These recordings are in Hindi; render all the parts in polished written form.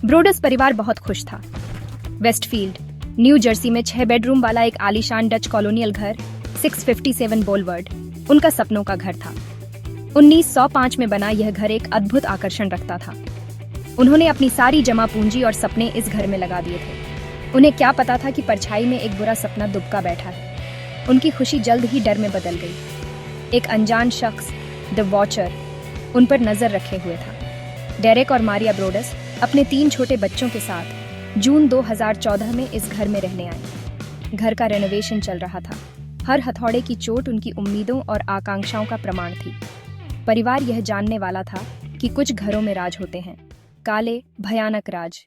ब्रोडस परिवार बहुत खुश था। वेस्टफील्ड, न्यू जर्सी में 6 बेडरूम वाला एक आलीशान डच कॉलोनियल घर 657 बोलवर्ड उनका सपनों का घर था। 1905 में बना यह घर एक अद्भुत आकर्षण रखता था। उन्होंने अपनी सारी जमा पूंजी और सपने इस घर में लगा दिए थे। उन्हें क्या पता था कि परछाई में एक बुरा सपना दुबका बैठा है। उनकी खुशी जल्द ही डर में बदल गई। एक अनजान शख्स, द वॉचर, उन पर नजर रखे हुए था। डेरेक और मारिया ब्रोडस अपने 3 छोटे बच्चों के साथ जून 2014 में इस घर में रहने आए। घर का रेनोवेशन चल रहा था। हर हथौड़े की चोट उनकी उम्मीदों और आकांक्षाओं का प्रमाण थी। परिवार यह जानने वाला था कि कुछ घरों में राज होते हैं, काले, भयानक राज।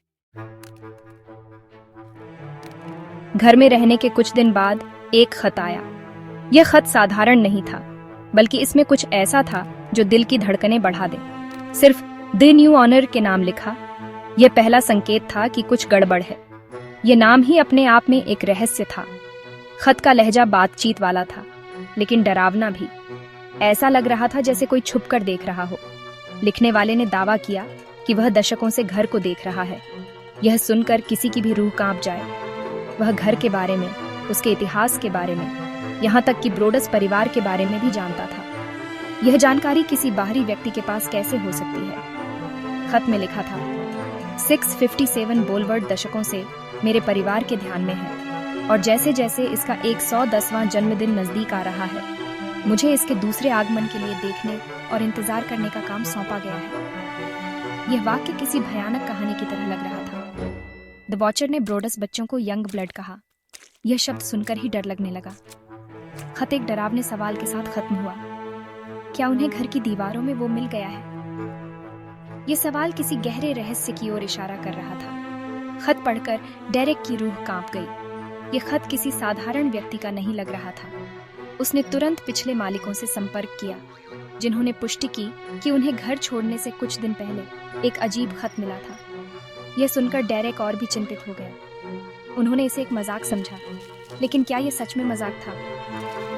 घर में रहने के कुछ दिन बाद एक खत आया। यह खत साधारण नहीं था, बल्कि इसमें कुछ ऐसा था जो दिल की धड़कनें बढ़ा दे। सिर्फ द न्यू ऑनर के नाम लिखा। यह पहला संकेत था कि कुछ गड़बड़ है। यह नाम ही अपने आप में एक रहस्य था। खत का लहजा बातचीत वाला था, लेकिन डरावना भी। ऐसा लग रहा था जैसे कोई छुपकर देख रहा हो। लिखने वाले ने दावा किया कि वह दशकों से घर को देख रहा है। यह सुनकर किसी की भी रूह कांप जाए। वह घर के बारे में, उसके इतिहास के बारे में, यहाँ तक कि ब्रोडस परिवार के बारे में भी जानता था। यह जानकारी किसी बाहरी व्यक्ति के पास कैसे हो सकती है? खत में लिखा था, 657 बोलवर्ड दशकों से मेरे परिवार के ध्यान में है, और जैसे जैसे इसका 110वां जन्मदिन नजदीक आ रहा है, मुझे इसके दूसरे आगमन के लिए देखने और इंतजार करने का काम सौंपा गया है। यह वाक्य किसी भयानक कहानी की तरह लग रहा था। द वॉचर ने ब्रोडस बच्चों को यंग ब्लड कहा। यह शब्द सुनकर ही डर लगने लगा। खत एक डरावने सवाल के साथ खत्म हुआ। क्या उन्हें घर की दीवारों में वो मिल गया है? यह सवाल किसी गहरे रहस्य की ओर इशारा कर रहा था। खत पढ़कर डेरेक की रूह कांप गई। यह खत किसी साधारण व्यक्ति का नहीं लग रहा था। उसने तुरंत पिछले मालिकों से संपर्क किया, जिन्होंने पुष्टि की कि उन्हें घर छोड़ने से कुछ दिन पहले एक अजीब खत मिला था। यह सुनकर डेरेक और भी चिंतित हो गया। उन्होंने इसे एक मजाक समझा, लेकिन क्या यह सच में मजाक था?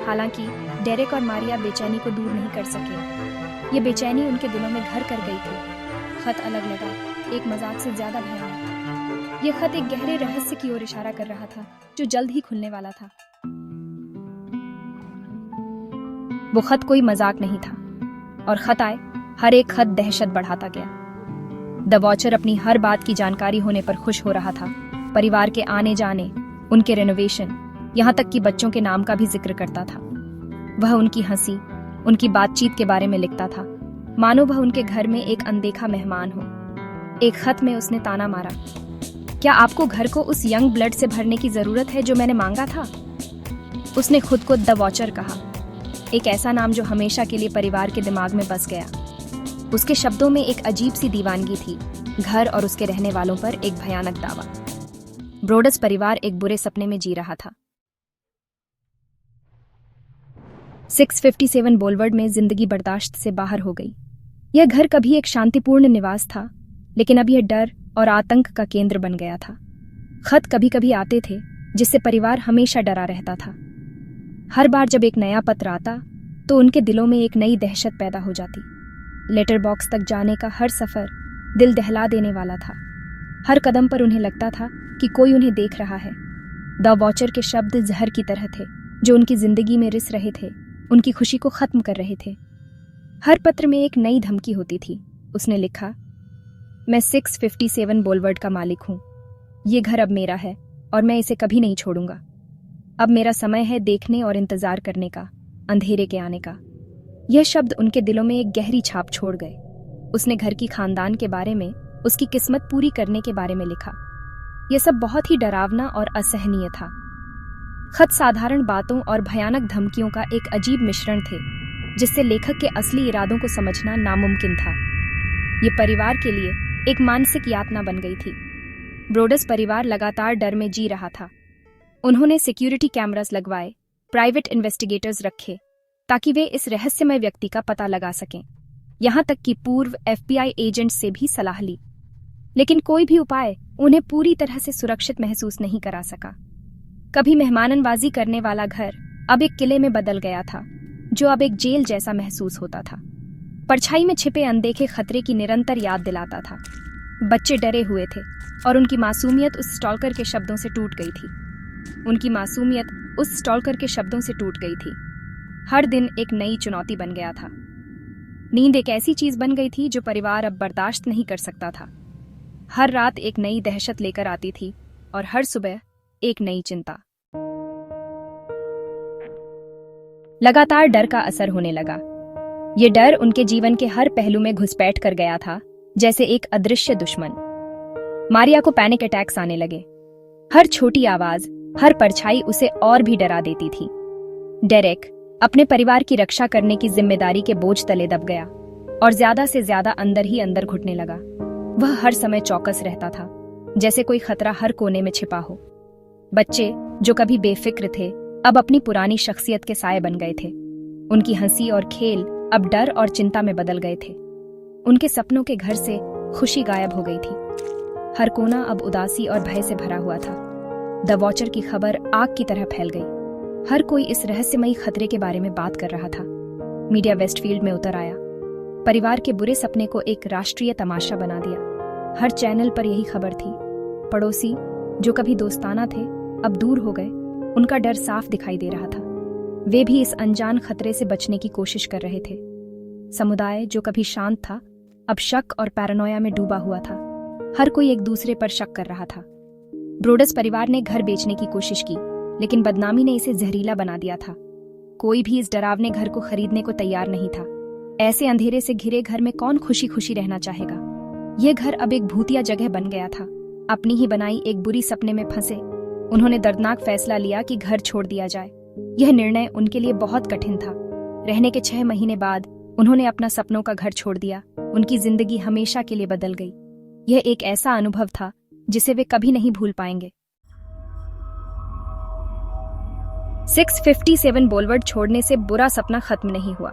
हालांकि डेरेक और मारिया बेचैनी को दूर नहीं कर सके। ये बेचैनी उनके दिलों में घर कर गई थी। खत अलग लगा, एक मजाक से ज्यादा भयानक था। यह खत एक गहरे रहस्य की ओर इशारा कर रहा था, जो जल्द ही खुलने वाला था। वो खत कोई मजाक नहीं था, और खत आए हर एक खत दहशत बढ़ाता गया। द वॉचर अपनी हर बात की जानकारी होने पर खुश हो रहा था। परिवार के आने जाने, उनके रेनोवेशन, यहाँ तक कि बच्चों के नाम का भी जिक्र करता था। वह उनकी हंसी, उनकी बातचीत के बारे में लिखता था, मानो वह उनके घर में एक अनदेखा मेहमान हो। एक खत में उसने ताना मारा, क्या आपको घर को उस यंग ब्लड से भरने की जरूरत है जो मैंने मांगा था? उसने खुद को द वॉचर कहा, एक ऐसा नाम जो हमेशा के लिए परिवार के दिमाग में बस गया। उसके शब्दों में एक अजीब सी दीवानगी थी, घर और उसके रहने वालों पर एक भयानक दावा। ब्रोडस परिवार एक बुरे सपने में जी रहा था। 657 बोलवर्ड में जिंदगी बर्दाश्त से बाहर हो गई। यह घर कभी एक शांतिपूर्ण निवास था, लेकिन अब यह डर और आतंक का केंद्र बन गया था। खत कभी कभी आते थे, जिससे परिवार हमेशा डरा रहता था। हर बार जब एक नया पत्र आता, तो उनके दिलों में एक नई दहशत पैदा हो जाती। लेटर बॉक्स तक जाने का हर सफर दिल दहला देने वाला था। हर कदम पर उन्हें लगता था कि कोई उन्हें देख रहा है। द वॉचर के शब्द जहर की तरह थे, जो उनकी जिंदगी में रिस रहे थे, उनकी खुशी को खत्म कर रहे थे। हर पत्र में एक नई धमकी होती थी। उसने लिखा, मैं 657 बोलवर्ड का मालिक हूं। ये घर अब मेरा है और मैं इसे कभी नहीं छोड़ूंगा। अब मेरा समय है देखने और इंतजार करने का, अंधेरे के आने का। यह शब्द उनके दिलों में एक गहरी छाप छोड़ गए। उसने घर की खानदान के बारे में, उसकी किस्मत पूरी करने के बारे में लिखा। यह सब बहुत ही डरावना और असहनीय था। खत साधारण बातों और भयानक धमकियों का एक अजीब मिश्रण थे, जिससे लेखक के असली इरादों को समझना नामुमकिन था। ये परिवार के लिए एक मानसिक यातना बन गई थी। ब्रोडस परिवार लगातार डर में जी रहा था। उन्होंने सिक्योरिटी कैमरास लगवाए, प्राइवेट इन्वेस्टिगेटर्स रखे, ताकि वे इस रहस्यमय व्यक्ति का पता लगा सकें। यहाँ तक कि पूर्व FBI एजेंट से भी सलाह ली, लेकिन कोई भी उपाय उन्हें पूरी तरह से सुरक्षित महसूस नहीं करा सका। कभी मेहमाननवाजी करने वाला घर अब एक किले में बदल गया था, जो अब एक जेल जैसा महसूस होता था। परछाई में छिपे अनदेखे खतरे की निरंतर याद दिलाता था। बच्चे डरे हुए थे और उनकी मासूमियत उस स्टॉल्कर के शब्दों से टूट गई थी। उनकी मासूमियत उस स्टॉल्कर के शब्दों से टूट गई थी। हर दिन एक नई चुनौती बन गया था। नींद एक ऐसी चीज बन गई थी जो परिवार अब बर्दाश्त नहीं कर सकता था। हर रात एक नई दहशत लेकर आती थी और हर सुबह एक नई चिंता। लगातार डर का असर होने लगा। ये डर उनके जीवन के हर पहलू में घुसपैठ कर गया था, जैसे एक अदृश्य दुश्मन। मारिया को पैनिक अटैक्स आने लगे। हर छोटी आवाज, हर परछाई उसे और भी डरा देती थी। डेरेक अपने परिवार की रक्षा करने की जिम्मेदारी के बोझ तले दब गया और ज्यादा से ज्यादा अंदर ही अंदर घुटने लगा। वह हर समय चौकस रहता था, जैसे कोई खतरा हर कोने में छिपा हो। बच्चे जो कभी बेफिक्र थे, अब अपनी पुरानी शख्सियत के साए बन गए थे। उनकी हंसी और खेल अब डर और चिंता में बदल गए थे। उनके सपनों के घर से खुशी गायब हो गई थी। हर कोना अब उदासी और भय से भरा हुआ था। द वॉचर की खबर आग की तरह फैल गई। हर कोई इस रहस्यमयी खतरे के बारे में बात कर रहा था। मीडिया वेस्टफील्ड में उतर आया। परिवार के बुरे सपने को एक राष्ट्रीय तमाशा बना दिया। हर चैनल पर यही खबर थी। पड़ोसी जो कभी दोस्ताना थे, अब दूर हो गए। उनका डर साफ दिखाई दे रहा था। वे भी इस अनजान खतरे से बचने की कोशिश कर रहे थे। समुदाय जो कभी शांत था, अब शक और पैरानोया में डूबा हुआ था। हर कोई एक दूसरे पर शक कर रहा था। ब्रोडस परिवार ने घर बेचने की कोशिश की, लेकिन बदनामी ने इसे जहरीला बना दिया था। कोई भी इस डरावने घर को खरीदने को तैयार नहीं था। ऐसे अंधेरे से घिरे घर में कौन खुशी खुशी रहना चाहेगा? यह घर अब एक भूतिया जगह बन गया था। अपनी ही बनाई एक बुरी सपने में फंसे उन्होंने दर्दनाक फैसला लिया कि घर छोड़ दिया जाए। यह निर्णय उनके लिए बहुत कठिन था। रहने के 6 महीने बाद उन्होंने अपना सपनों का घर छोड़ दिया। उनकी जिंदगी हमेशा के लिए बदल गई। यह एक ऐसा अनुभव था जिसे वे कभी नहीं भूल पाएंगे। 657 बोलवर्ड छोड़ने से बुरा सपना खत्म नहीं हुआ।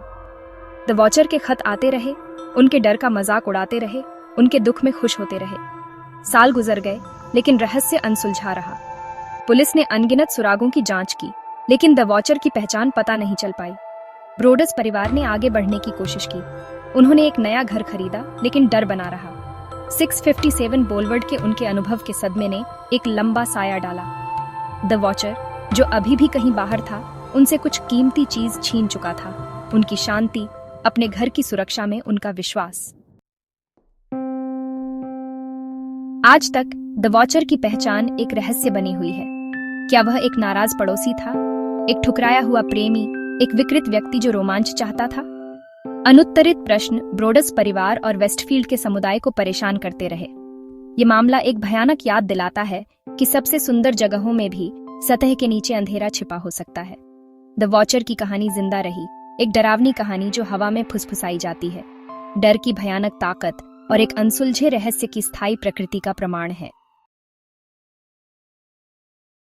द वॉचर के खत आते रहे, उनके डर का मजाक उड़ाते रहे, उनके दुख में खुश होते रहे। साल गुजर गए, लेकिन रहस्य अनसुलझा रहा। पुलिस ने अनगिनत सुरागों की जांच की, लेकिन द वॉचर की पहचान पता नहीं चल पाई। ब्रोडस परिवार ने आगे बढ़ने की कोशिश की। उन्होंने एक नया घर खरीदा, लेकिन डर बना रहा। 657 बोलवर्ड के उनके अनुभव के सदमे ने एक लंबा साया डाला। द वॉचर जो अभी भी कहीं बाहर था, उनसे कुछ कीमती चीज छीन चुका था। उनकी शांति, अपने घर की सुरक्षा में उनका विश्वास। आज तक द वॉचर की पहचान एक रहस्य बनी हुई है। क्या वह एक नाराज पड़ोसी था, एक ठुकराया हुआ प्रेमी, एक विकृत व्यक्ति जो रोमांच चाहता था? अनुत्तरित प्रश्न ब्रोडस परिवार और वेस्टफील्ड के समुदाय को परेशान करते रहे। ये मामला एक भयानक याद दिलाता है कि सबसे सुंदर जगहों में भी सतह के नीचे अंधेरा छिपा हो सकता है। द वॉचर की कहानी जिंदा रही, एक डरावनी कहानी जो हवा में फुसफुसाई जाती है। डर की भयानक ताकत और एक अनसुलझे रहस्य की स्थायी प्रकृति का प्रमाण है।